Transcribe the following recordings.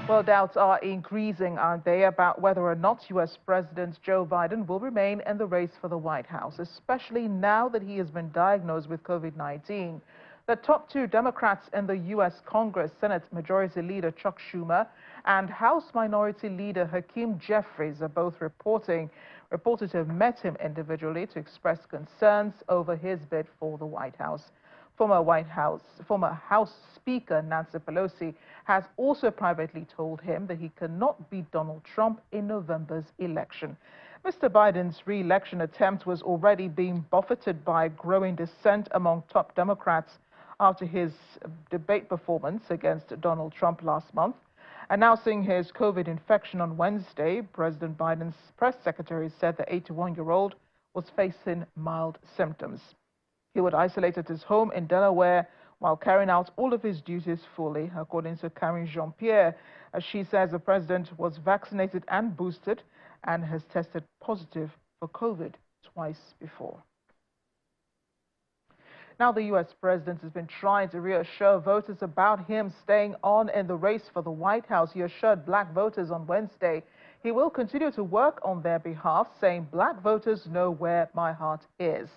Well, doubts are increasing, aren't they, about whether or not U.S. President Joe Biden will remain in the race for the White House, especially now that he has been diagnosed with COVID-19. The top two Democrats in the U.S. Congress, Senate Majority Leader Chuck Schumer and House Minority Leader Hakeem Jeffries, are both reported to have met him individually to express concerns over his bid for the White House. Former House Speaker Nancy Pelosi has also privately told him that he cannot beat Donald Trump in November's election. Mr. Biden's re-election attempt was already being buffeted by growing dissent among top Democrats after his debate performance against Donald Trump last month. Announcing his COVID infection on Wednesday, President Biden's press secretary said the 81-year-old was facing mild symptoms. He would isolate at his home in Delaware while carrying out all of his duties fully, according to Karine Jean-Pierre. She says the president was vaccinated and boosted and has tested positive for COVID twice before. Now, the U.S. president has been trying to reassure voters about him staying on in the race for the White House. He assured black voters on Wednesday he will continue to work on their behalf, saying, "Black voters know where my heart is."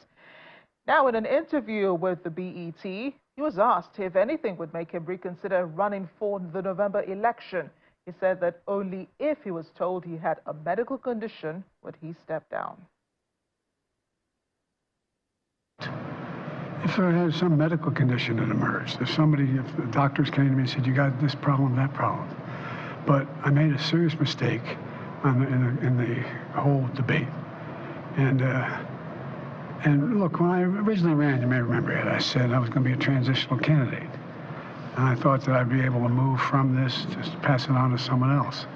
Now, in an interview with the BET, he was asked if anything would make him reconsider running for the November election. He said that only if he was told he had a medical condition would he step down. If I had some medical condition that emerged, if the doctors came to me and said, "You got this problem, that problem." But I made a serious mistake in the whole debate. And look, when I originally ran, you may remember it, I said I was going to be a transitional candidate. And I thought that I'd be able to move from this, just pass it on to someone else.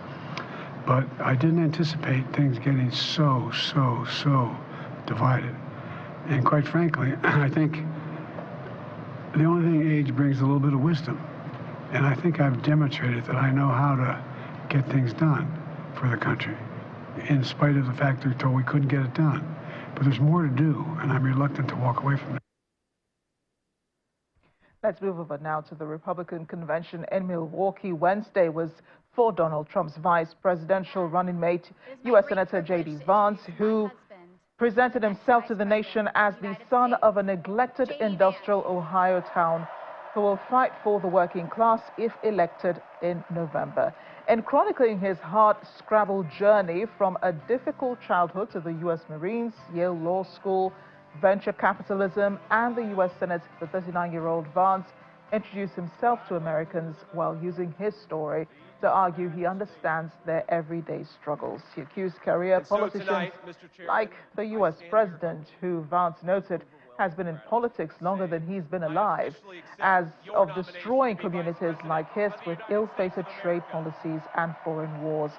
But I didn't anticipate things getting so divided. And quite frankly, I think the only thing age brings is a little bit of wisdom. And I think I've demonstrated that I know how to get things done for the country, in spite of the fact that we were told we couldn't get it done. But there's more to do, and I'm reluctant to walk away from it. Let's move over now to the Republican convention in Milwaukee. Wednesday was for Donald Trump's vice presidential running mate, U.S. Senator J.D. Vance, who presented himself to the nation as the son of a neglected industrial Ohio town who will fight for the working class if elected in November. In chronicling his hard-scrabble journey from a difficult childhood to the U.S. Marines, Yale Law School, venture capitalism, and the U.S. Senate, the 39-year-old Vance introduced himself to Americans while using his story to argue he understands their everyday struggles. He accused career politicians like the U.S. president, who Vance noted has been in politics longer than he's been alive, as of destroying communities like his with ill-fated trade policies and foreign wars.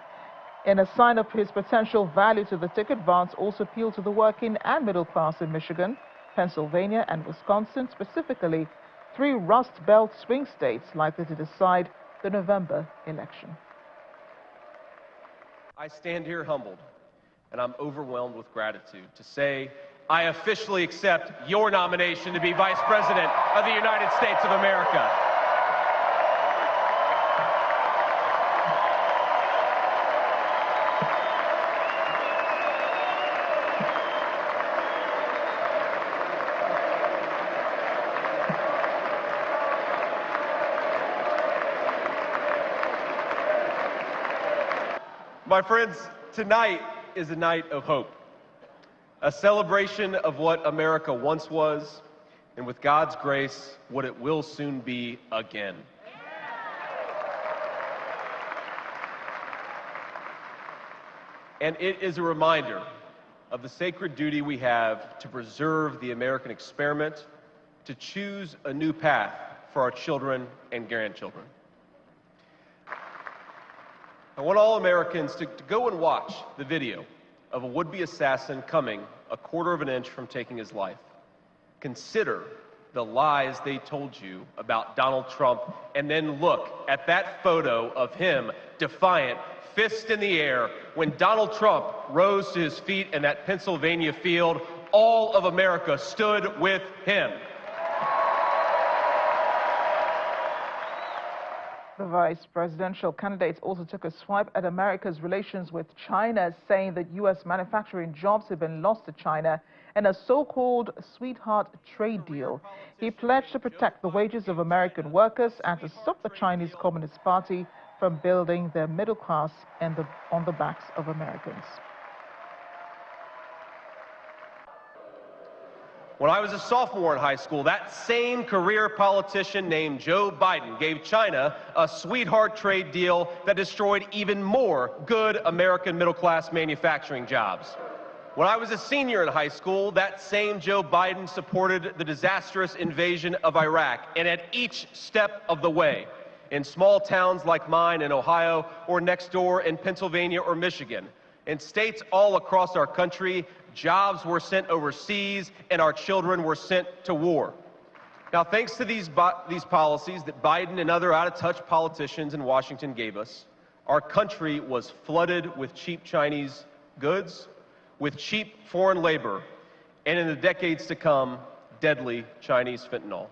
In a sign of his potential value to the ticket, Vance also appealed to the working and middle class in Michigan, Pennsylvania, and Wisconsin, specifically 3 Rust Belt swing states likely to decide the November election. I stand here humbled, and I'm overwhelmed with gratitude to say I officially accept your nomination to be Vice President of the United States of America. My friends, tonight is a night of hope, a celebration of what America once was, and with God's grace, what it will soon be again. And it is a reminder of the sacred duty we have to preserve the American experiment, to choose a new path for our children and grandchildren. I want all Americans to go and watch the video of a would-be assassin coming a quarter of an inch from taking his life. Consider the lies they told you about Donald Trump, and then look at that photo of him, defiant, fist in the air, when Donald Trump rose to his feet in that Pennsylvania field. All of America stood with him. The vice presidential candidates also took a swipe at America's relations with China, saying that U.S. manufacturing jobs have been lost to China in a so-called sweetheart trade deal. He pledged to protect the wages of American workers and to stop the Chinese Communist Party from building their middle class on the backs of Americans. When I was a sophomore in high school, that same career politician named Joe Biden gave China a sweetheart trade deal that destroyed even more good American middle-class manufacturing jobs. When I was a senior in high school, that same Joe Biden supported the disastrous invasion of Iraq, and at each step of the way, in small towns like mine in Ohio or next door in Pennsylvania or Michigan, in states all across our country, jobs were sent overseas and our children were sent to war. Now, thanks to these policies that Biden and other out-of-touch politicians in Washington gave us, our country was flooded with cheap Chinese goods, with cheap foreign labor, and in the decades to come, deadly Chinese fentanyl.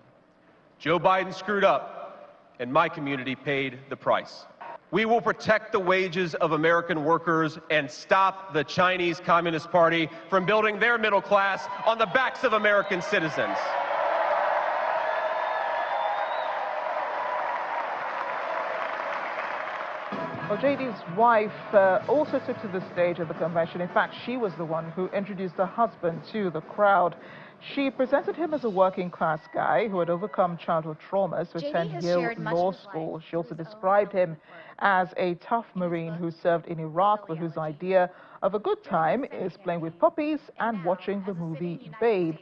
Joe Biden screwed up, and my community paid the price. We will protect the wages of American workers and stop the Chinese Communist Party from building their middle class on the backs of American citizens. Well, JD's wife also took to the stage at the convention. In fact, she was the one who introduced her husband to the crowd. She presented him as a working-class guy who had overcome childhood traumas to attend Yale Law School. She also described him as a tough Marine who served in Iraq, but whose idea of a good time is playing with puppies and watching the movie Babe.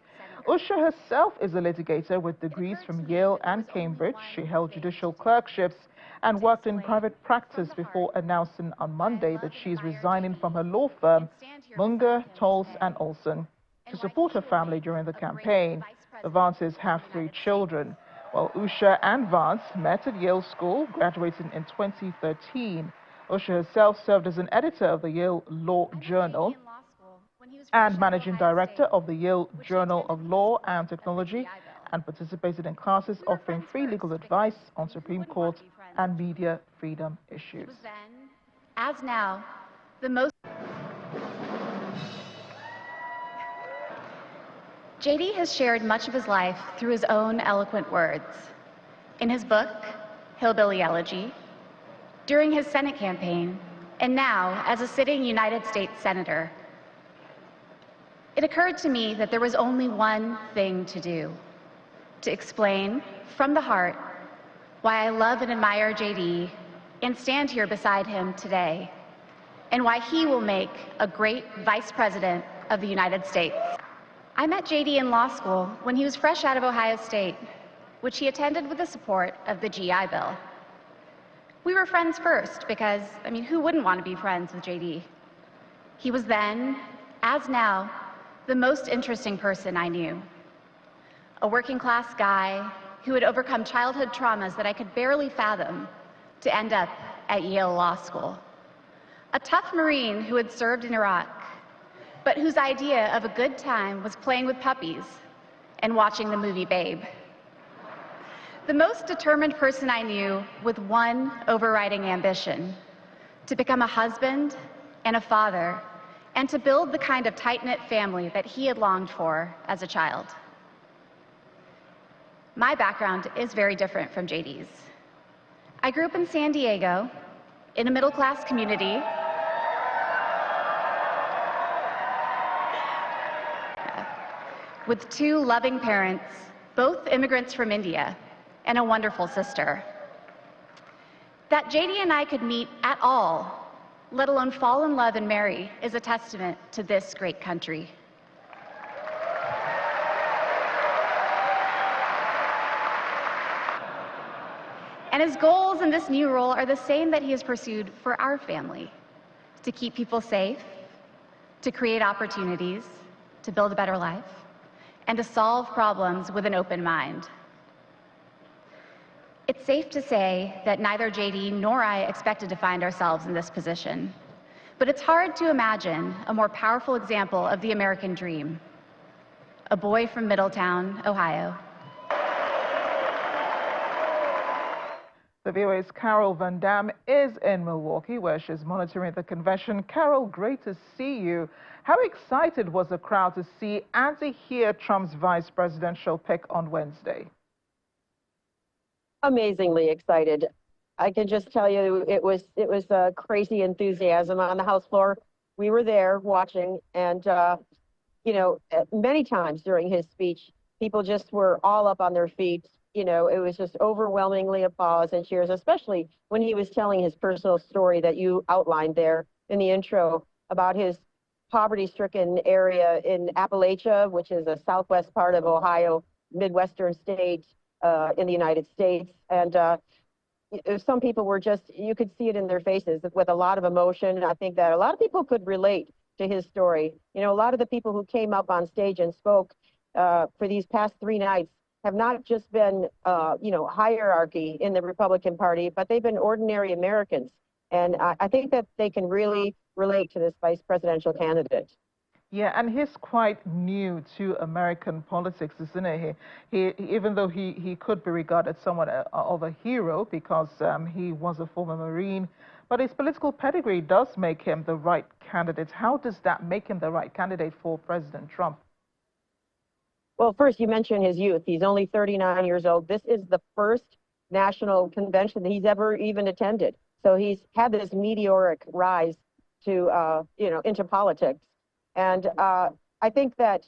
Usha herself is a litigator with degrees from Yale and Cambridge. She held judicial clerkships and worked in private practice before announcing on Monday that she's resigning from her law firm, Munger, Tolles & Olson, to support her family during the campaign. The Vances have 3 children. Well, Usha and Vance met at Yale School, graduating in 2013. Usha herself served as an editor of the Yale Law Journal and managing director of the Yale Journal of Law and Technology, and participated in classes offering free legal advice on Supreme Court and media freedom issues. As now, the most JD has shared much of his life through his own eloquent words. In his book, Hillbilly Elegy, during his Senate campaign, and now as a sitting United States Senator. It occurred to me that there was only one thing to do: to explain from the heart why I love and admire JD and stand here beside him today, and why he will make a great Vice President of the United States. I met JD in law school when he was fresh out of Ohio State, which he attended with the support of the GI Bill. We were friends first because, who wouldn't want to be friends with JD? He was then, as now, the most interesting person I knew. A working-class guy who had overcome childhood traumas that I could barely fathom to end up at Yale Law School. A tough Marine who had served in Iraq, but whose idea of a good time was playing with puppies and watching the movie Babe. The most determined person I knew with one overriding ambition: to become a husband and a father, and to build the kind of tight-knit family that he had longed for as a child. My background is very different from JD's. I grew up in San Diego, in a middle-class community with 2 loving parents, both immigrants from India, and a wonderful sister. That JD and I could meet at all, let alone fall in love and marry, is a testament to this great country. And his goals in this new role are the same that he has pursued for our family: to keep people safe, to create opportunities, to build a better life, and to solve problems with an open mind. It's safe to say that neither JD nor I expected to find ourselves in this position, but it's hard to imagine a more powerful example of the American dream. A boy from Middletown, Ohio. The VOA's Carol Van Dam is in Milwaukee, where she's monitoring the convention. Carol, great to see you. How excited was the crowd to see and to hear Trump's vice presidential pick on Wednesday? Amazingly excited. I can just tell you it was crazy enthusiasm on the House floor. We were there watching, and many times during his speech, people just were all up on their feet. It was just overwhelmingly applause and cheers, especially when he was telling his personal story that you outlined there in the intro about his poverty-stricken area in Appalachia, which is a southwest part of Ohio, Midwestern state in the United States. And some people were you could see it in their faces with a lot of emotion. I think that a lot of people could relate to his story. A lot of the people who came up on stage and spoke for these past 3 nights have not just been, hierarchy in the Republican Party, but they've been ordinary Americans. And I think that they can really relate to this vice presidential candidate. Yeah, and he's quite new to American politics, isn't he? Even though he could be regarded somewhat of a hero because he was a former Marine, but his political pedigree does make him the right candidate. How does that make him the right candidate for President Trump? Well, first, you mentioned his youth. He's only 39 years old. This is the first national convention that he's ever even attended. So he's had this meteoric rise to, into politics. And I think that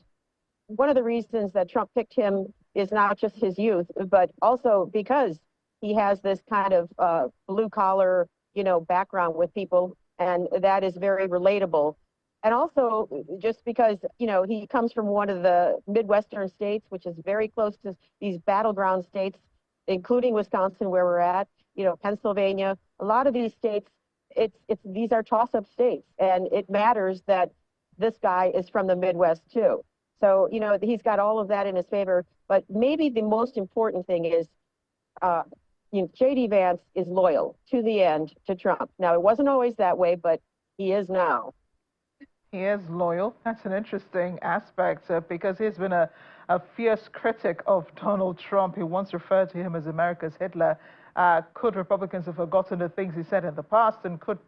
one of the reasons that Trump picked him is not just his youth, but also because he has this kind of blue collar, background with people, and that is very relatable. And also just because, he comes from one of the Midwestern states, which is very close to these battleground states, including Wisconsin, where we're at, Pennsylvania, a lot of these states, these are toss-up states, and it matters that this guy is from the Midwest too. So, he's got all of that in his favor. But maybe the most important thing is, J.D. Vance is loyal to the end to Trump. Now, it wasn't always that way, but he is now. He is loyal. That's an interesting aspect because he's been a fierce critic of Donald Trump. He once referred to him as America's Hitler. Could Republicans have forgotten the things he said in the past? And could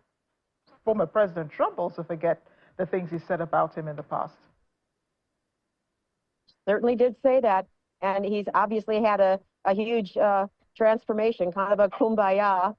former President Trump also forget the things he said about him in the past? Certainly did say that. And he's obviously had a huge transformation, kind of a kumbaya,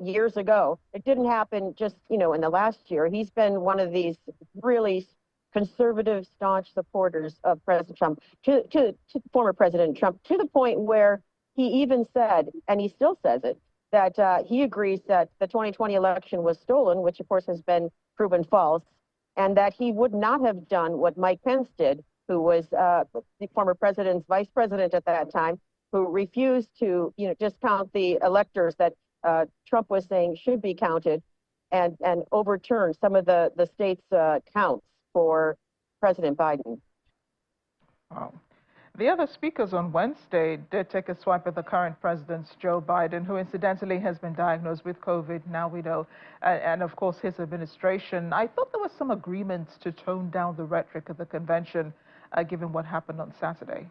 years ago. It didn't happen just, in the last year. He's been one of these really conservative, staunch supporters of President Trump, to former President Trump, to the point where he even said, and he still says it, that he agrees that the 2020 election was stolen, which of course has been proven false, and that he would not have done what Mike Pence did, who was the former president's vice president at that time, who refused to, discount the electors that Trump was saying should be counted, and overturn some of the state's counts for President Biden. Wow. The other speakers on Wednesday did take a swipe at the current president, Joe Biden, who incidentally has been diagnosed with COVID, now we know, and of course his administration. I thought there was some agreement to tone down the rhetoric of the convention, given what happened on Saturday.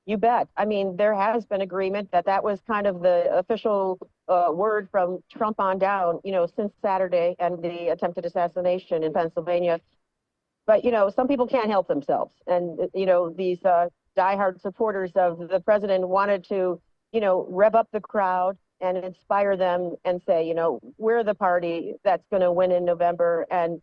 You bet. I mean, there has been agreement that was kind of the official word from Trump on down, since Saturday and the attempted assassination in Pennsylvania. But, some people can't help themselves. And, these diehard supporters of the president wanted to, rev up the crowd and inspire them and say, we're the party that's going to win in November, and,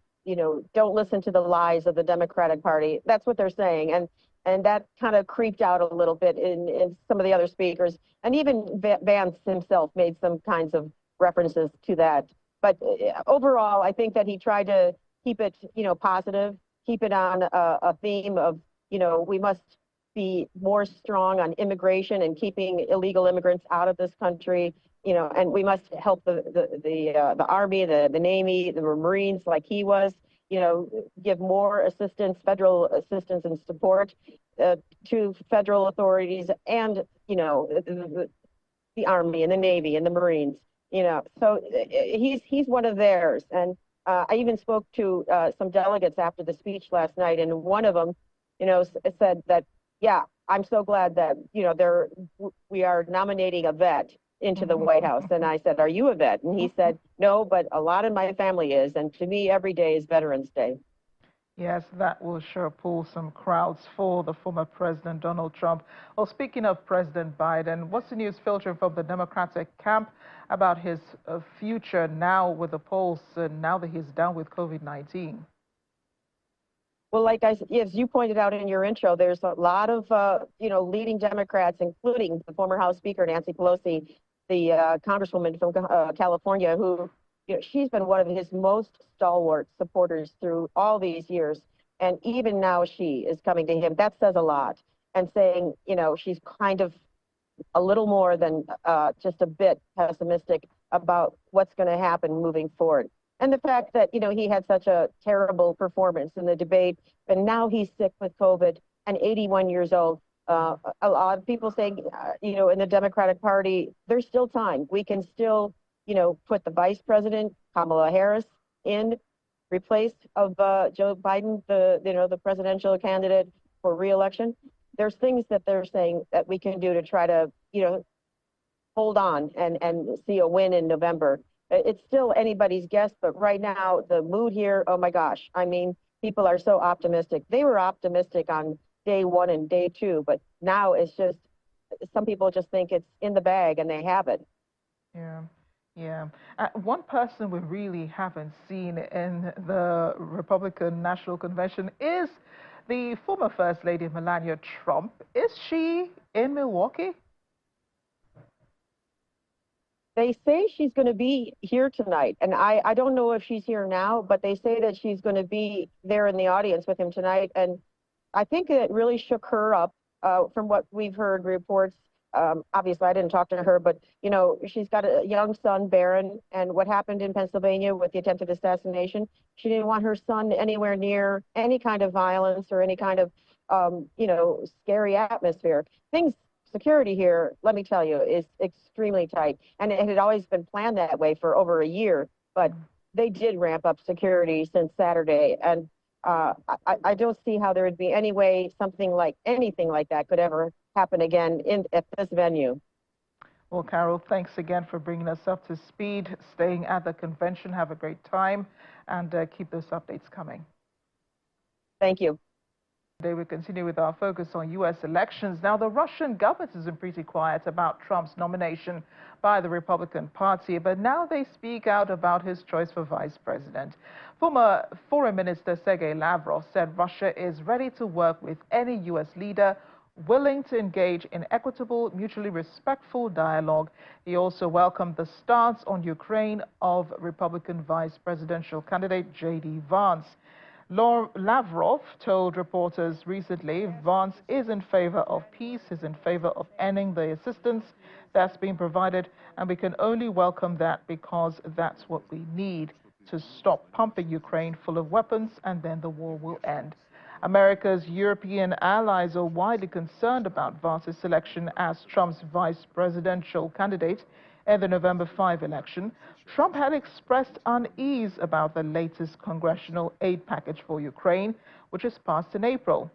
don't listen to the lies of the Democratic Party. That's what they're saying. And that kind of creeped out a little bit in some of the other speakers. And even Vance himself made some kinds of references to that. But overall, I think that he tried to keep it, positive, keep it on a theme of, we must be more strong on immigration and keeping illegal immigrants out of this country, and we must help the Army, the Navy, the Marines like he was, give more assistance, federal assistance and support to federal authorities and, the Army and the Navy and the Marines, so he's one of theirs. And I even spoke to some delegates after the speech last night, and one of them, said that, yeah, I'm so glad that, we are nominating a vet into the White House. And I said, are you a vet? And he said, no, but a lot of my family is. And to me, every day is Veterans Day. Yes, that will sure pull some crowds for the former President Donald Trump. Well, speaking of President Biden, what's the news filtering from the Democratic camp about his future now with the polls, now that he's down with COVID-19? Well, like as you pointed out in your intro, there's a lot of, leading Democrats, including the former House Speaker, Nancy Pelosi, the Congresswoman from California, who, she's been one of his most stalwart supporters through all these years. And even now she is coming to him. That says a lot. And saying, she's kind of a little more than just a bit pessimistic about what's going to happen moving forward. And the fact that, he had such a terrible performance in the debate, and now he's sick with COVID and 81 years old. A lot of people saying, in the Democratic Party, there's still time. We can still, put the Vice President, Kamala Harris, in replace of Joe Biden, the presidential candidate for re-election. There's things that they're saying that we can do to try to, hold on and see a win in November. It's still anybody's guess, but right now, the mood here, oh my gosh. I mean, people are so optimistic. They were optimistic on day one and day two, but now it's just, some people just think it's in the bag and they have it. Yeah. One person we really haven't seen in the Republican National Convention is the former First Lady, Melania Trump. Is she in Milwaukee? They say she's going to be here tonight, and I don't know if she's here now, but they say that she's going to be there in the audience with him tonight. And I think it really shook her up from what we've heard reports. Obviously, I didn't talk to her, but, she's got a young son, Barron, and what happened in Pennsylvania with the attempted assassination, she didn't want her son anywhere near any kind of violence or any kind of, scary atmosphere. Security here, let me tell you, is extremely tight. And it had always been planned that way for over a year, but they did ramp up security since Saturday. And I don't see how there would be any way anything like that could ever happen again at this venue. Well, Carol, thanks again for bringing us up to speed, staying at the convention. Have a great time, and keep those updates coming. Thank you. Today we continue with our focus on U.S. elections. Now, the Russian government has been pretty quiet about Trump's nomination by the Republican Party, but now they speak out about his choice for vice president. Former Foreign Minister Sergei Lavrov said Russia is ready to work with any U.S. leader willing to engage in equitable, mutually respectful dialogue. He also welcomed the stance on Ukraine of Republican vice presidential candidate J.D. Vance. Lavrov told reporters recently Vance is in favor of peace, is in favor of ending the assistance that's being provided, and we can only welcome that because that's what we need to stop pumping Ukraine full of weapons, and then the war will end. America's European allies are widely concerned about Vance's selection as Trump's vice presidential candidate in the November 5 election. Trump had expressed unease about the latest congressional aid package for Ukraine, which was passed in April.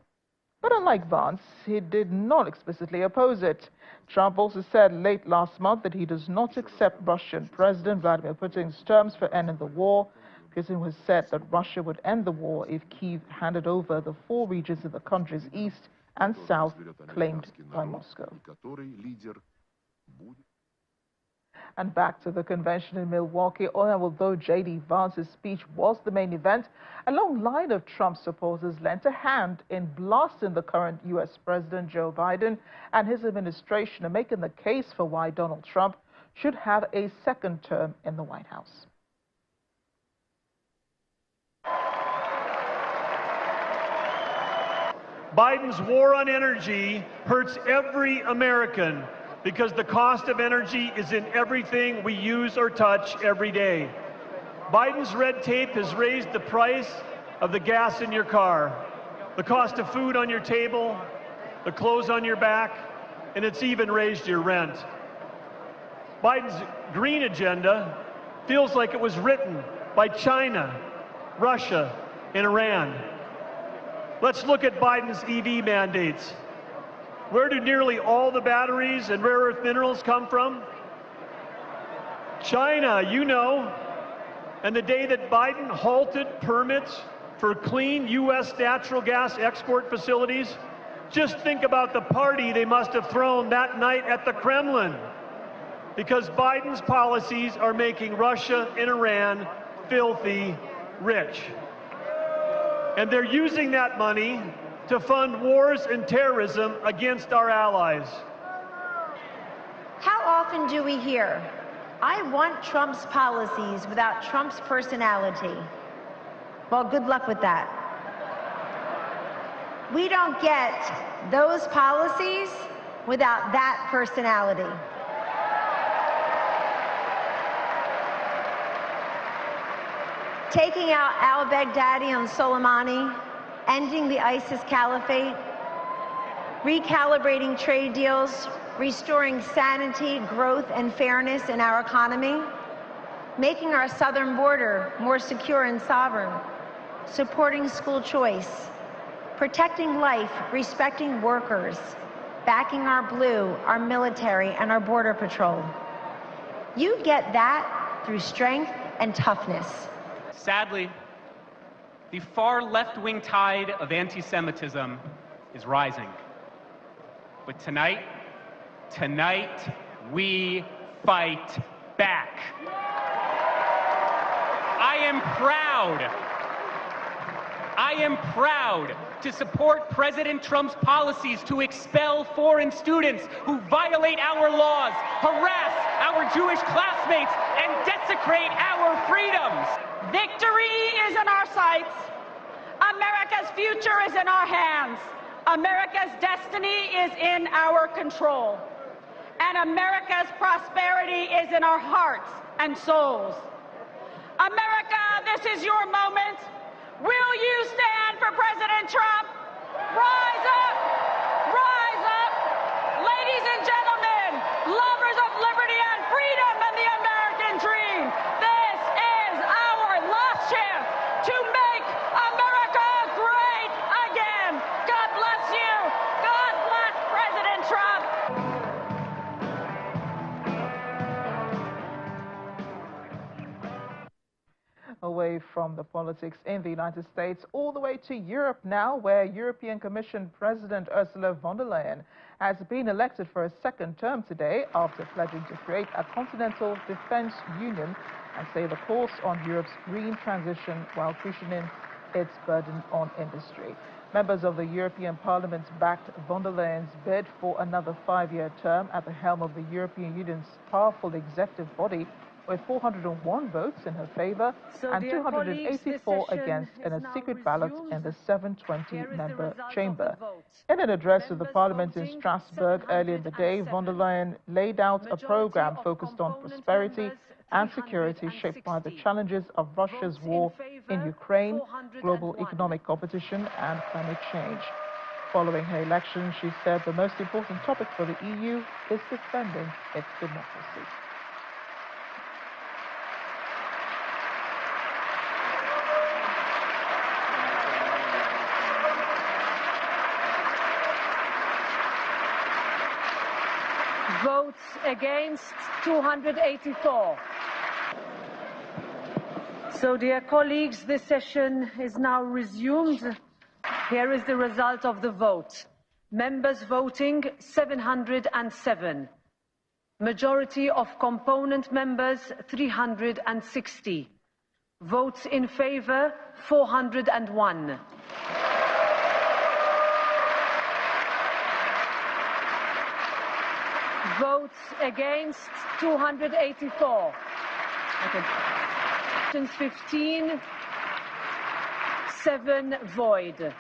But unlike Vance, he did not explicitly oppose it. Trump also said late last month that he does not accept Russian President Vladimir Putin's terms for ending the war. Putin was said that Russia would end the war if Kyiv handed over the 4 regions of the country's east and south claimed by Moscow. And back to the convention in Milwaukee, although J.D. Vance's speech was the main event, a long line of Trump supporters lent a hand in blasting the current U.S. President Joe Biden and his administration and making the case for why Donald Trump should have a second term in the White House. Biden's war on energy hurts every American because the cost of energy is in everything we use or touch every day. Biden's red tape has raised the price of the gas in your car, the cost of food on your table, the clothes on your back, and it's even raised your rent. Biden's green agenda feels like it was written by China, Russia, and Iran. Let's look at Biden's EV mandates. Where do nearly all the batteries and rare earth minerals come from? China, you know. And the day that Biden halted permits for clean U.S. natural gas export facilities, just think about the party they must have thrown that night at the Kremlin, because Biden's policies are making Russia and Iran filthy rich. And they're using that money to fund wars and terrorism against our allies. How often do we hear, "I want Trump's policies without Trump's personality"? Well, good luck with that. We don't get those policies without that personality. Taking out al-Baghdadi and Soleimani, ending the ISIS caliphate, recalibrating trade deals, restoring sanity, growth, and fairness in our economy, making our southern border more secure and sovereign, supporting school choice, protecting life, respecting workers, backing our blue, our military, and our border patrol. You get that through strength and toughness. Sadly, the far left-wing tide of anti-Semitism is rising. But tonight we fight back. I am proud to support President Trump's policies to expel foreign students who violate our laws, harass our Jewish classmates, and desecrate our freedoms. Victory is in our sights. America's future is in our hands. America's destiny is in our control. And America's prosperity is in our hearts and souls. America, this is your moment. Will you stand for President Trump? Rise up! Rise up! Ladies and gentlemen, lovers of liberty and freedom and the American dream, this is our last chance to make America great again. God bless you. God bless President Trump. Away from the politics in the United States, all the way to Europe now, where European Commission President Ursula von der Leyen has been elected for a second term today after pledging to create a continental defense union and stay the course on Europe's green transition while cushioning its burden on industry. Members of the European Parliament backed von der Leyen's bid for another 5-year term at the helm of the European Union's powerful executive body, with 401 votes in her favor and 284 against in a secret ballot in the 720-member chamber. In an address to the Parliament in Strasbourg earlier in the day, von der Leyen laid out a program focused on prosperity and security shaped by the challenges of Russia's war in Ukraine, global economic competition, and climate change. Following her election, she said the most important topic for the EU is defending its democracy. Votes against 284. So, dear colleagues, this session is now resumed. Here is the result of the vote. Members voting 707. Majority of component members 360. Votes in favor 401. Votes against 284. Abstentions 15. 7 void.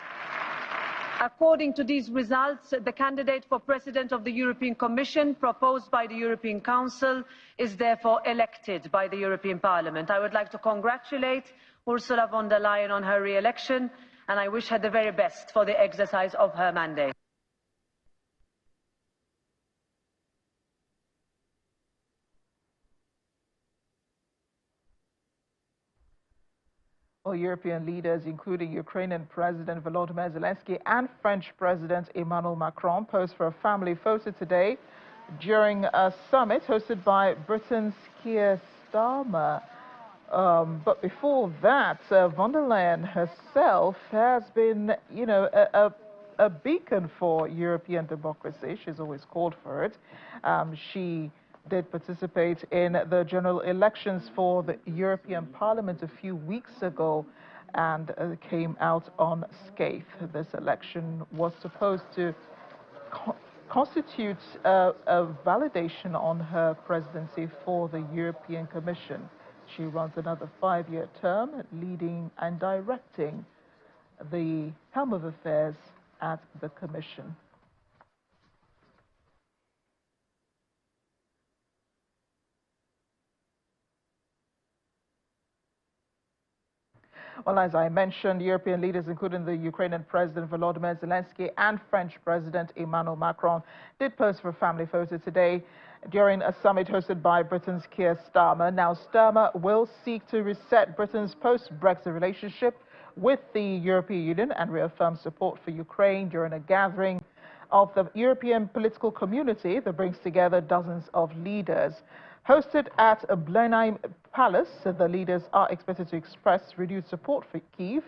According to these results, the candidate for President of the European Commission proposed by the European Council is therefore elected by the European Parliament. I would like to congratulate Ursula von der Leyen on her re-election, and I wish her the very best for the exercise of her mandate. Well, European leaders, including Ukrainian President Volodymyr Zelensky and French President Emmanuel Macron, posed for a family photo today during a summit hosted by Britain's Keir Starmer. But before that, von der Leyen herself has been, a beacon for European democracy. She's always called for it. She did participate in the general elections for the European Parliament a few weeks ago and came out unscathed. This election was supposed to constitute a validation on her presidency for the European Commission. She runs another 5-year term, leading and directing the helm of affairs at the Commission. Well, as I mentioned, European leaders, including the Ukrainian President Volodymyr Zelensky and French President Emmanuel Macron, did pose for a family photo today during a summit hosted by Britain's Keir Starmer. Now, Starmer will seek to reset Britain's post-Brexit relationship with the European Union and reaffirm support for Ukraine during a gathering of the European political community that brings together dozens of leaders. Hosted at a Blenheim Palace, the leaders are expected to express renewed support for Kyiv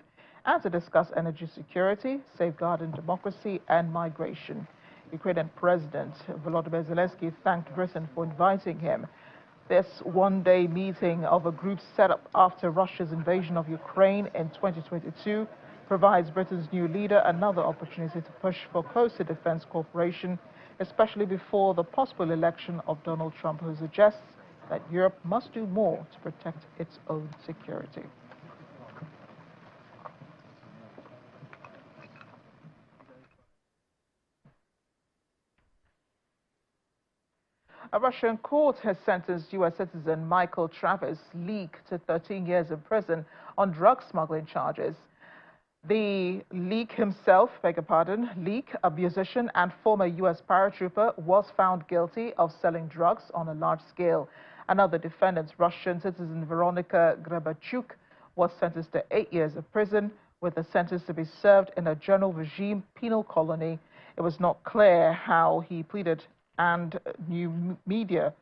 and to discuss energy security, safeguarding democracy and migration. Ukrainian President Volodymyr Zelensky thanked Britain for inviting him. This one-day meeting of a group set up after Russia's invasion of Ukraine in 2022 provides Britain's new leader another opportunity to push for closer defense cooperation, especially before the possible election of Donald Trump, who suggests that Europe must do more to protect its own security. A Russian court has sentenced U.S. citizen Michael Travis Leak to 13 years in prison on drug smuggling charges. The Leak himself, Leak, a musician and former U.S. paratrooper, was found guilty of selling drugs on a large scale. Another defendant, Russian citizen Veronika Grebachuk, was sentenced to 8 years of prison, with the sentence to be served in a general regime penal colony. It was not clear how he pleaded, and the media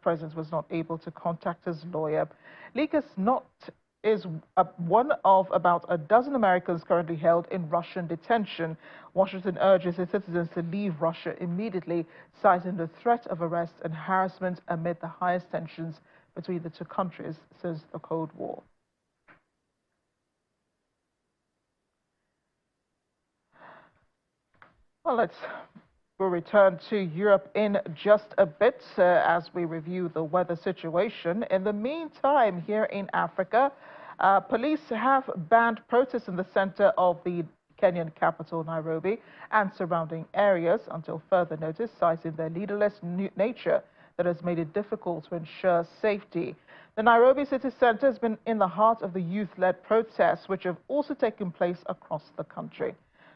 presence was not able to contact his lawyer. Leak is one of about a dozen Americans currently held in Russian detention. Washington urges its citizens to leave Russia immediately, citing the threat of arrest and harassment amid the highest tensions between the two countries since the Cold War. Well, we'll return to Europe in just a bit as we review the weather situation. In the meantime, here in Africa, police have banned protests in the center of the Kenyan capital, Nairobi, and surrounding areas until further notice, citing their leaderless nature that has made it difficult to ensure safety. The Nairobi city center has been in the heart of the youth-led protests, which have also taken place across the country.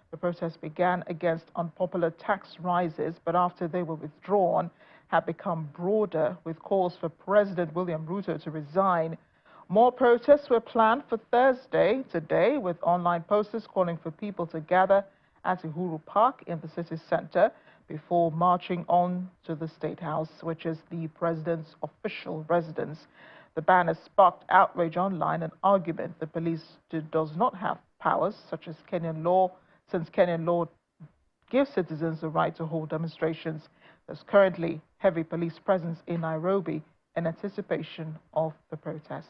The protests began against unpopular tax rises, but after they were withdrawn, have become broader, with calls for President William Ruto to resign. More protests were planned for Thursday today, with online posters calling for people to gather at Uhuru Park in the city center before marching on to the State House, which is the president's official residence. The ban has sparked outrage online and argument the police does not have powers, such as Kenyan law, since Kenyan law gives citizens the right to hold demonstrations. There's currently heavy police presence in Nairobi in anticipation of the protests.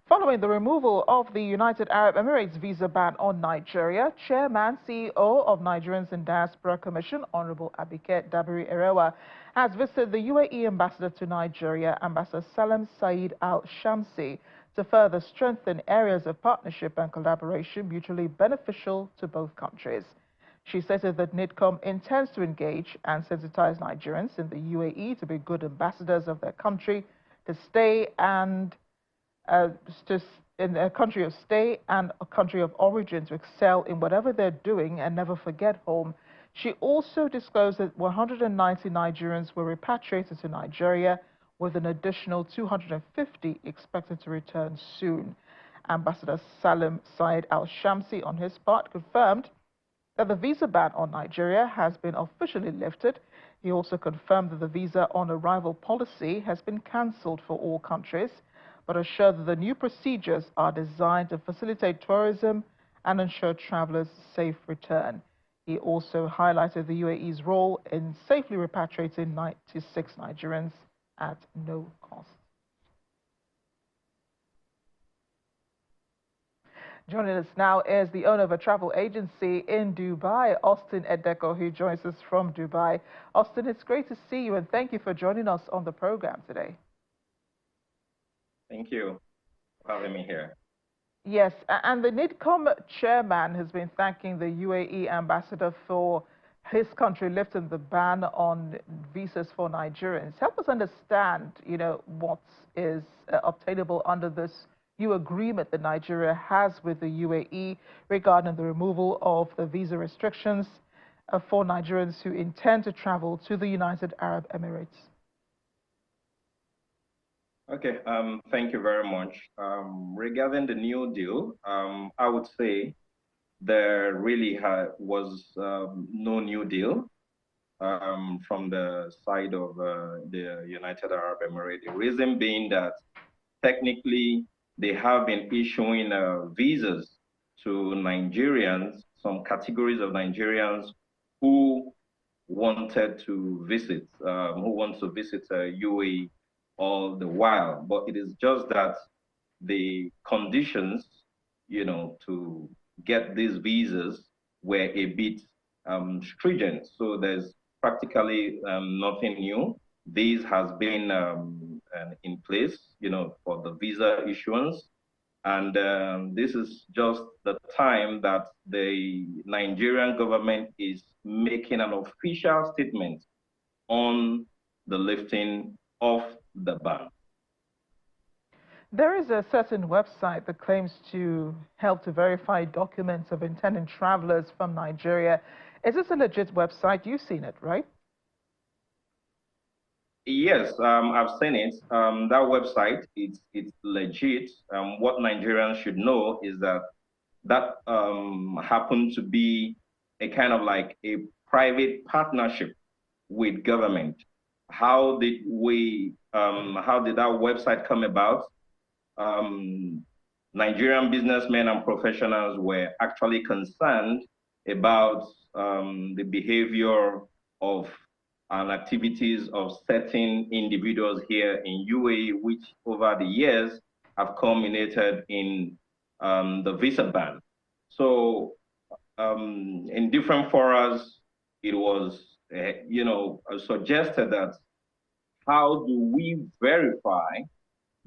Following the removal of the United Arab Emirates visa ban on Nigeria, Chairman CEO of Nigerians in Diaspora Commission, Honorable Abike Dabiri Erewa, has visited the UAE ambassador to Nigeria, Ambassador Salem Said Al-Shamsi, to further strengthen areas of partnership and collaboration mutually beneficial to both countries. She stated that NIDCOM intends to engage and sensitize Nigerians in the UAE to be good ambassadors of their country, to stay and in a country of stay and a country of origin, to excel in whatever they're doing and never forget home. She also disclosed that 190 Nigerians were repatriated to Nigeria, with an additional 250 expected to return soon. Ambassador Salim Said Al-Shamsi, on his part, confirmed that the visa ban on Nigeria has been officially lifted. He also confirmed that the visa on arrival policy has been cancelled for all countries, but assured that the new procedures are designed to facilitate tourism and ensure travelers' safe return. He also highlighted the UAE's role in safely repatriating 96 Nigerians at no cost. Joining us now is the owner of a travel agency in Dubai, Austin Edeko, who joins us from Dubai. Austin, it's great to see you, and thank you for joining us on the program today. Thank you for having me here. Yes, and the NIDCOM chairman has been thanking the UAE ambassador for his country lifting the ban on visas for Nigerians. Help us understand, what is obtainable under this new agreement that Nigeria has with the UAE regarding the removal of the visa restrictions for Nigerians who intend to travel to the United Arab Emirates. Okay, thank you very much. Regarding the new deal, I would say there really was no new deal from the side of the United Arab Emirates. The reason being that technically they have been issuing visas to Nigerians, some categories of Nigerians who wanted to visit, UAE all the while. But it is just that the conditions, to get these visas were a bit stringent. So there's practically nothing new. This has been in place, for the visa issuance. And this is just the time that the Nigerian government is making an official statement on the lifting of the ban. There is a certain website that claims to help to verify documents of intending travelers from Nigeria. Is this a legit website? You've seen it, right? Yes, I've seen it. That website, it's legit. What Nigerians should know is that happened to be a kind of like a private partnership with government. How did that website come about? Nigerian businessmen and professionals were actually concerned about the behavior of and activities of certain individuals here in UAE, which over the years have culminated in the visa ban. So in different forums, it was suggested that how do we verify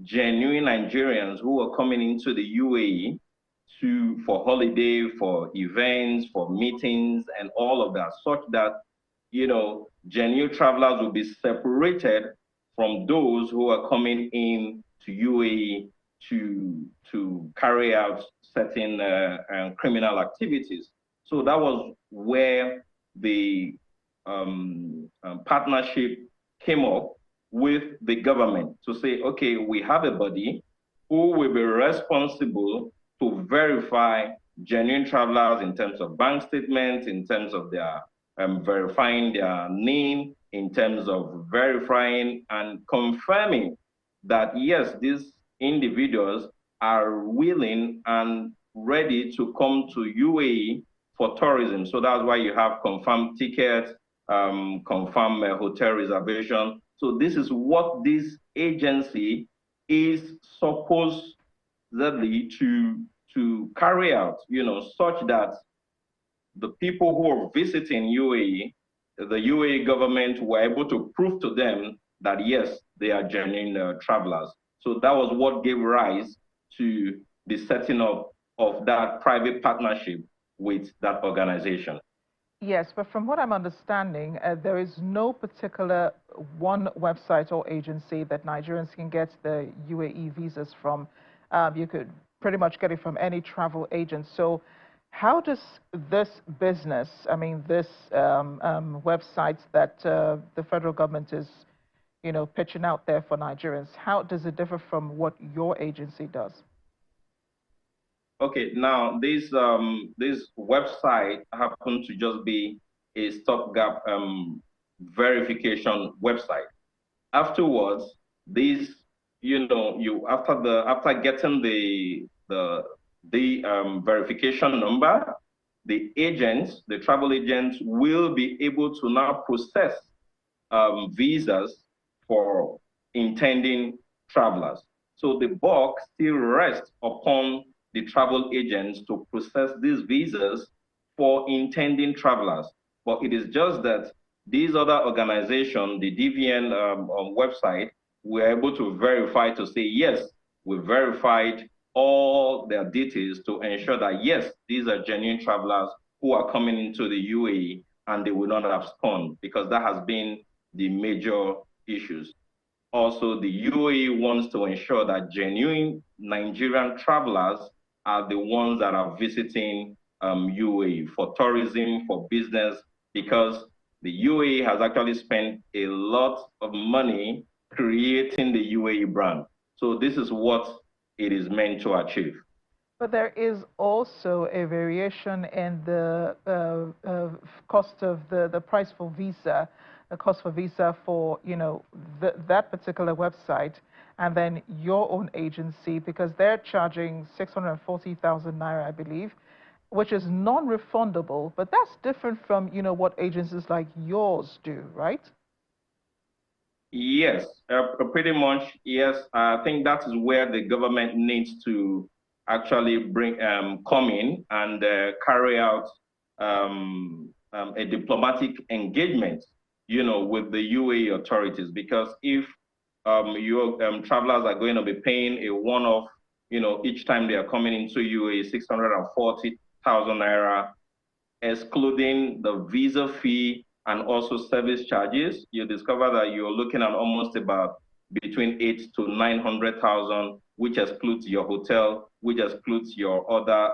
genuine Nigerians who are coming into the UAE for holiday, for events, for meetings, and all of that, such that genuine travelers will be separated from those who are coming in to UAE to carry out certain criminal activities. So that was where the partnership came up with the government to say, okay, we have a body who will be responsible to verify genuine travelers in terms of bank statements, in terms of their verifying their name, in terms of verifying and confirming that, yes, these individuals are willing and ready to come to UAE for tourism. So that's why you have confirmed tickets, confirmed hotel reservation. So this is what this agency is supposedly to carry out, such that the people who are visiting UAE, the UAE government were able to prove to them that, yes, they are genuine travelers. So that was what gave rise to the setting up of that private partnership with that organization. Yes, but from what I'm understanding, there is no particular one website or agency that Nigerians can get the UAE visas from. You could pretty much get it from any travel agent. So How does this business, I mean, this websites that the federal government is, pitching out there for Nigerians, how does it differ from what your agency does? Okay, now this website happens to just be a stopgap verification website. Afterwards, these, after getting the verification number, the travel agents will be able to now process visas for intending travelers. So the buck still rests upon the travel agents to process these visas for intending travelers. But it is just that these other organizations, the DVN website, were able to verify to say, yes, we verified all their details to ensure that, yes, these are genuine travelers who are coming into the UAE and they will not abscond, because that has been the major issues. Also, the UAE wants to ensure that genuine Nigerian travelers are the ones that are visiting UAE for tourism, for business, because the UAE has actually spent a lot of money creating the UAE brand. So this is what it is meant to achieve. But there is also a variation in the cost of the price for visa, the cost for visa for, that particular website, and then your own agency, because they're charging 640,000 naira, I believe, which is non-refundable. But that's different from, what agencies like yours do, right? Yes, pretty much, yes. I think that is where the government needs to actually come in and carry out a diplomatic engagement, with the UAE authorities. Because if your travelers are going to be paying a one-off, each time they are coming into UAE, 640,000 naira, excluding the visa fee and also service charges, you discover that you're looking at almost about between 8 to 900,000, which excludes your hotel, which excludes your other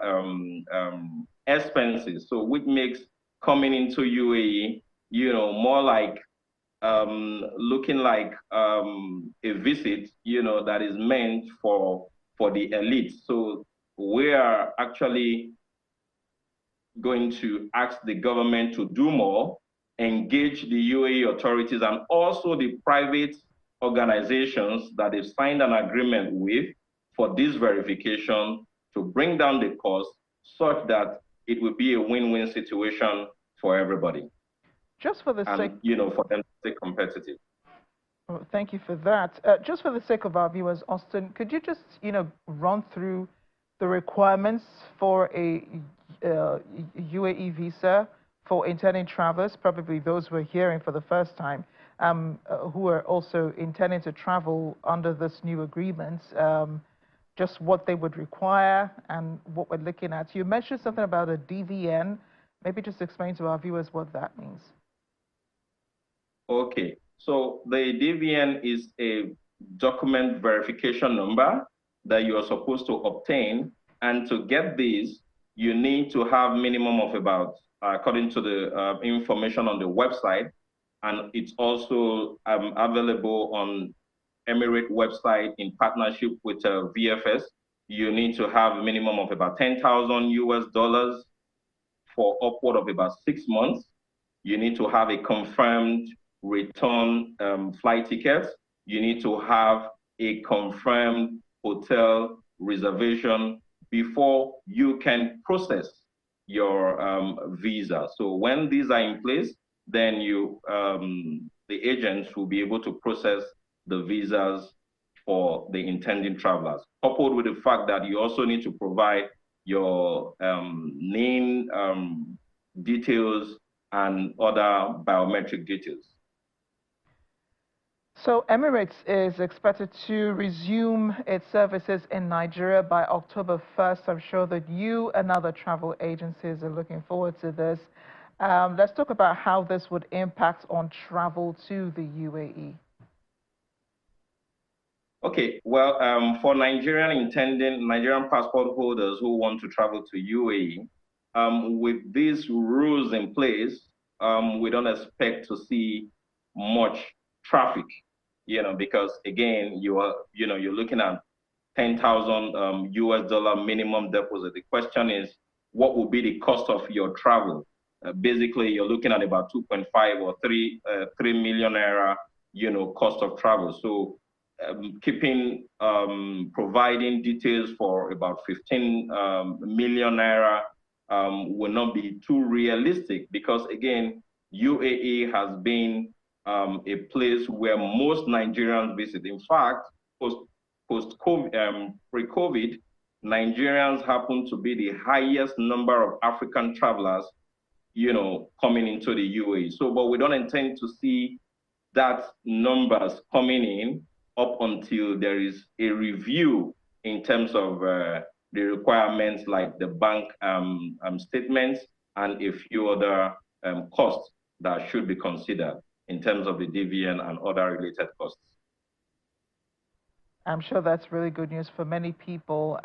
expenses. So which makes coming into UAE, more like looking like a visit, that is meant for the elite. So we are actually going to ask the government to do more, engage the UAE authorities and also the private organizations that they've signed an agreement with for this verification to bring down the cost such that it will be a win-win situation for everybody. Just for the sake, for them to stay competitive. Oh, thank you for that. Just for the sake of our viewers, Austin, could you just, run through the requirements for a UAE visa for intending travelers, probably those who are hearing for the first time, who are also intending to travel under this new agreement, just what they would require and what we're looking at. You mentioned something about a DVN. Maybe just explain to our viewers what that means. Okay, so the DVN is a document verification number that you are supposed to obtain. And to get this, you need to have minimum of about, according to the information on the website, and it's also available on Emirate website in partnership with VFS. You need to have a minimum of about 10,000 US dollars for upward of about 6 months. You need to have a confirmed return flight ticket. You need to have a confirmed hotel reservation before you can process your visa. So when these are in place, then the agents will be able to process the visas for the intending travelers, coupled with the fact that you also need to provide your name details and other biometric details. So Emirates is expected to resume its services in Nigeria by October 1st. I'm sure that you and other travel agencies are looking forward to this. Let's talk about how this would impact on travel to the UAE. Okay, well, for Nigerian passport holders who want to travel to UAE, with these rules in place, we don't expect to see much traffic, because again, you're looking at 10,000 US dollar minimum deposit. The question is, what will be the cost of your travel? Basically, you're looking at about 2.5 or 3 million naira, cost of travel. So providing details for about 15 million naira will not be too realistic, because again, UAE has been a place where most Nigerians visit. In fact, pre-COVID, Nigerians happen to be the highest number of African travelers, coming into the UAE. So, but we don't intend to see that numbers coming in up until there is a review in terms of the requirements like the bank statements and a few other costs that should be considered in terms of the DVN and other related costs. I'm sure that's really good news for many people.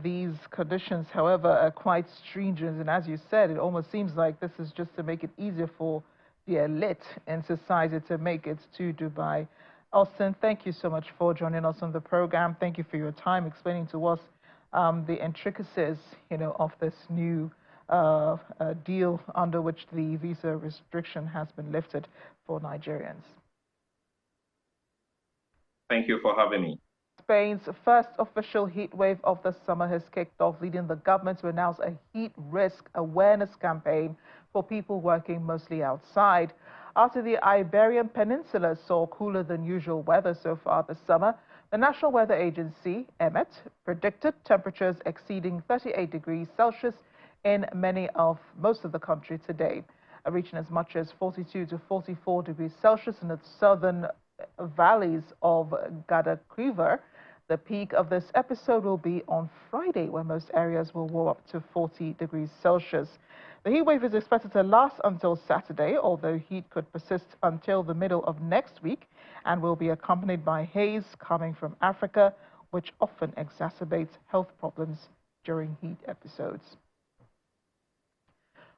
These conditions, however, are quite stringent. And as you said, it almost seems like this is just to make it easier for the elite in society to make it to Dubai. Austin, thank you so much for joining us on the program. Thank you for your time explaining to us the intricacies, of this new deal under which the visa restriction has been lifted for Nigerians. Thank you for having me. Spain's first official heat wave of the summer has kicked off, leading the government to announce a heat risk awareness campaign for people working mostly outside. After the Iberian Peninsula saw cooler than usual weather so far this summer, the National Weather Agency, EMET, predicted temperatures exceeding 38 degrees Celsius in most of the country today, reaching as much as 42 to 44 degrees Celsius in the southern valleys of Guadalquivir. The peak of this episode will be on Friday, where most areas will warm up to 40 degrees Celsius. The heat wave is expected to last until Saturday, although heat could persist until the middle of next week and will be accompanied by haze coming from Africa, which often exacerbates health problems during heat episodes.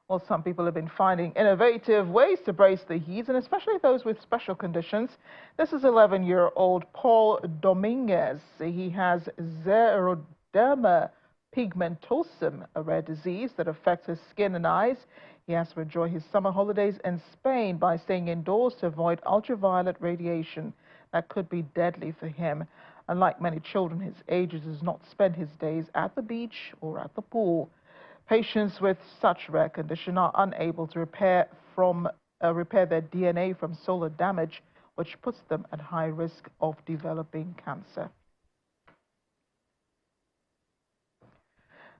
Well, some people have been finding innovative ways to brace the heat, and especially those with special conditions. This is 11-year-old Paul Dominguez. He has xeroderma pigmentosum, a rare disease that affects his skin and eyes. He has to enjoy his summer holidays in Spain by staying indoors to avoid ultraviolet radiation that could be deadly for him. Unlike many children his age, he does not spend his days at the beach or at the pool. Patients with such rare condition are unable to repair their DNA from solar damage, which puts them at high risk of developing cancer.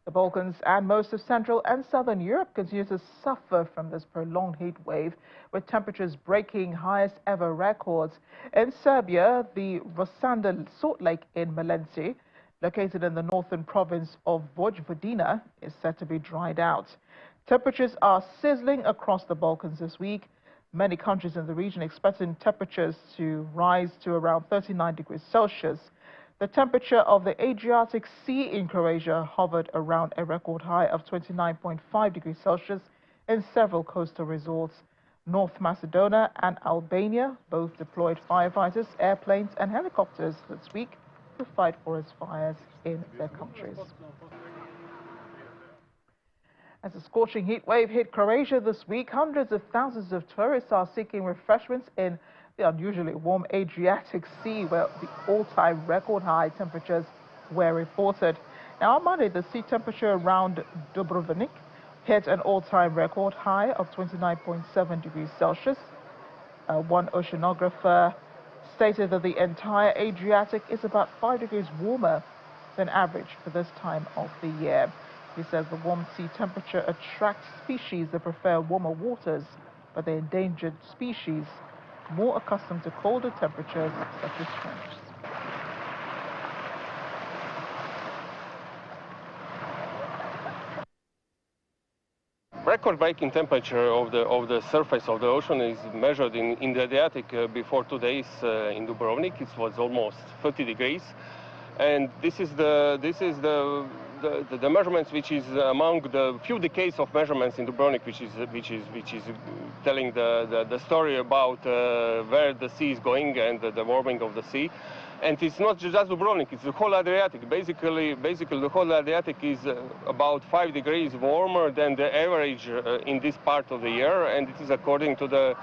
The Balkans and most of Central and Southern Europe continue to suffer from this prolonged heat wave, with temperatures breaking highest ever records. In Serbia, the Rosanda Salt Lake in Melenci, located in the northern province of Vojvodina, is said to be dried out. Temperatures are sizzling across the Balkans this week. Many countries in the region expecting temperatures to rise to around 39 degrees Celsius. The temperature of the Adriatic Sea in Croatia hovered around a record high of 29.5 degrees Celsius in several coastal resorts. North Macedonia and Albania both deployed firefighters, airplanes and helicopters this week to fight forest fires in their countries. As a scorching heat wave hit Croatia this week, hundreds of thousands of tourists are seeking refreshments in the unusually warm Adriatic Sea, where the all-time record high temperatures were reported. Now, on Monday, the sea temperature around Dubrovnik hit an all-time record high of 29.7 degrees Celsius. One oceanographer stated that the entire Adriatic is about 5 degrees warmer than average for this time of the year. He says the warm sea temperature attracts species that prefer warmer waters, but the endangered species more accustomed to colder temperatures, such as shrimps. Record-breaking temperature of the surface of the ocean is measured in the Adriatic before 2 days in Dubrovnik. It was almost 30 degrees, and this is the the measurements, which is among the few decades of measurements in Dubrovnik, which is telling the story about where the sea is going and the warming of the sea. And it's not just Dubrovnik, it's the whole Adriatic. Basically the whole Adriatic is about 5 degrees warmer than the average in this part of the year, and it is according to the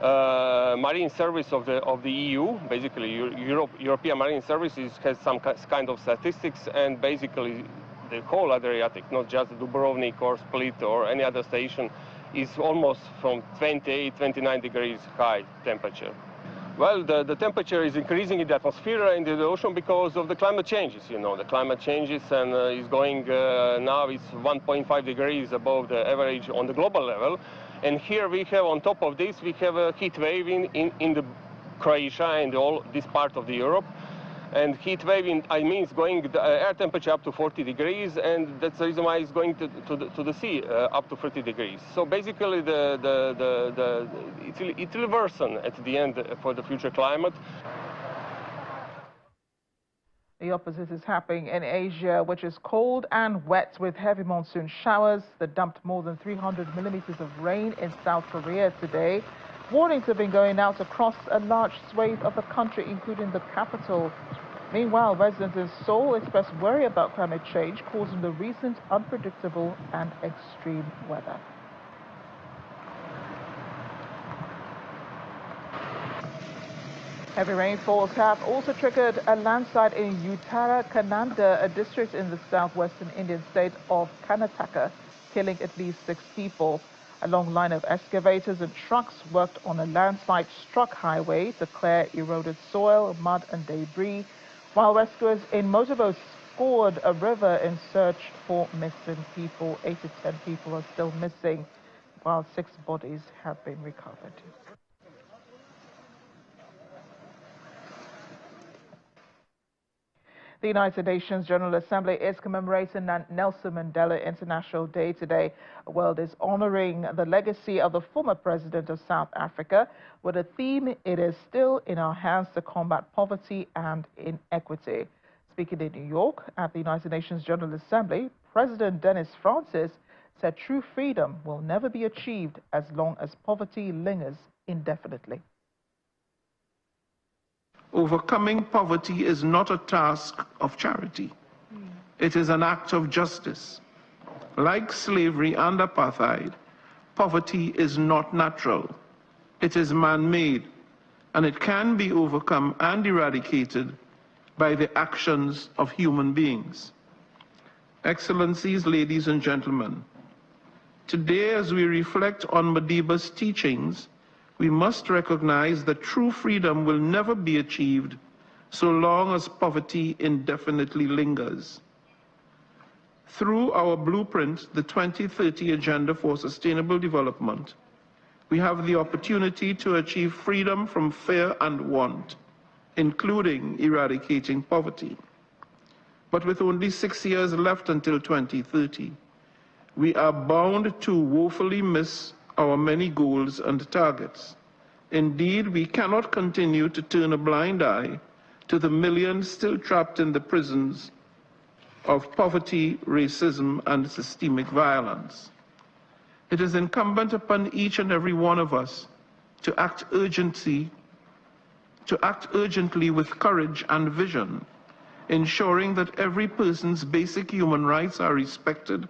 Marine Service of the EU. Basically, European Marine Services has some kind of statistics, and basically the whole Adriatic, not just Dubrovnik or Split or any other station, is almost from 28, 29 degrees high temperature. Well, the temperature is increasing in the atmosphere and in the ocean because of the climate changes. You know, the climate changes and is going now it's 1.5 degrees above the average on the global level. And here we have, on top of this, we have a heat wave in the Croatia and all this part of the Europe. And heat wave, I mean, it's going the air temperature up to 40 degrees, and that's the reason why it's going to the sea up to 30 degrees. So basically, it will worsen at the end for the future climate. The opposite is happening in Asia, which is cold and wet with heavy monsoon showers that dumped more than 300 millimeters of rain in South Korea today. Warnings have been going out across a large swathe of the country, including the capital. Meanwhile, residents in Seoul expressed worry about climate change causing the recent unpredictable and extreme weather. Heavy rainfalls have also triggered a landslide in Uttara Kannada, a district in the southwestern Indian state of Karnataka, killing at least 6 people. A long line of excavators and trucks worked on a landslide-struck highway to clear eroded soil, mud and debris, while rescuers in motorboats scoured a river in search for missing people. 8 to 10 people are still missing, while 6 bodies have been recovered. The United Nations General Assembly is commemorating Nelson Mandela International Day today. The world is honoring the legacy of the former president of South Africa with a theme, "It is still in our hands to combat poverty and inequity." Speaking in New York at the United Nations General Assembly, President Dennis Francis said true freedom will never be achieved as long as poverty lingers indefinitely. Overcoming poverty is not a task of charity. It is an act of justice. Like slavery and apartheid, poverty is not natural. It is man-made, and it can be overcome and eradicated by the actions of human beings. Excellencies, ladies and gentlemen, today as we reflect on Madiba's teachings, we must recognize that true freedom will never be achieved so long as poverty indefinitely lingers. Through our blueprint, the 2030 Agenda for Sustainable Development, we have the opportunity to achieve freedom from fear and want, including eradicating poverty. But with only 6 years left until 2030, we are bound to woefully miss our many goals and targets. Indeed, we cannot continue to turn a blind eye to the millions still trapped in the prisons of poverty, racism, and systemic violence. It is incumbent upon each and every one of us to act urgently with courage and vision, ensuring that every person's basic human rights are respected.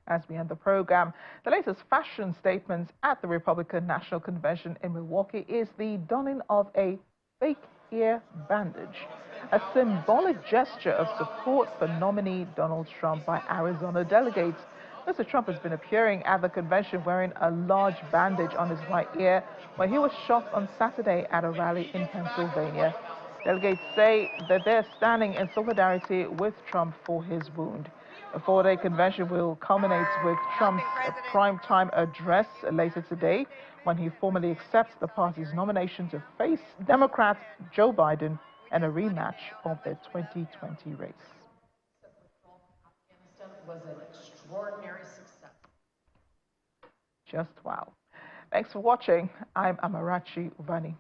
As we end the program, the latest fashion statement at the Republican National Convention in Milwaukee is the donning of a fake ear bandage, a symbolic gesture of support for nominee Donald Trump by Arizona delegates. Mr. Trump has been appearing at the convention wearing a large bandage on his right ear when he was shot on Saturday at a rally in Pennsylvania. Delegates say that they're standing in solidarity with Trump for his wound. The 4-day convention will culminate with Trump's primetime address later today when he formally accepts the party's nomination to face Democrat Joe Biden in a rematch of their 2020 race. Was an extraordinary success. Just wow. Thanks for watching. I'm Amarachi Ubani.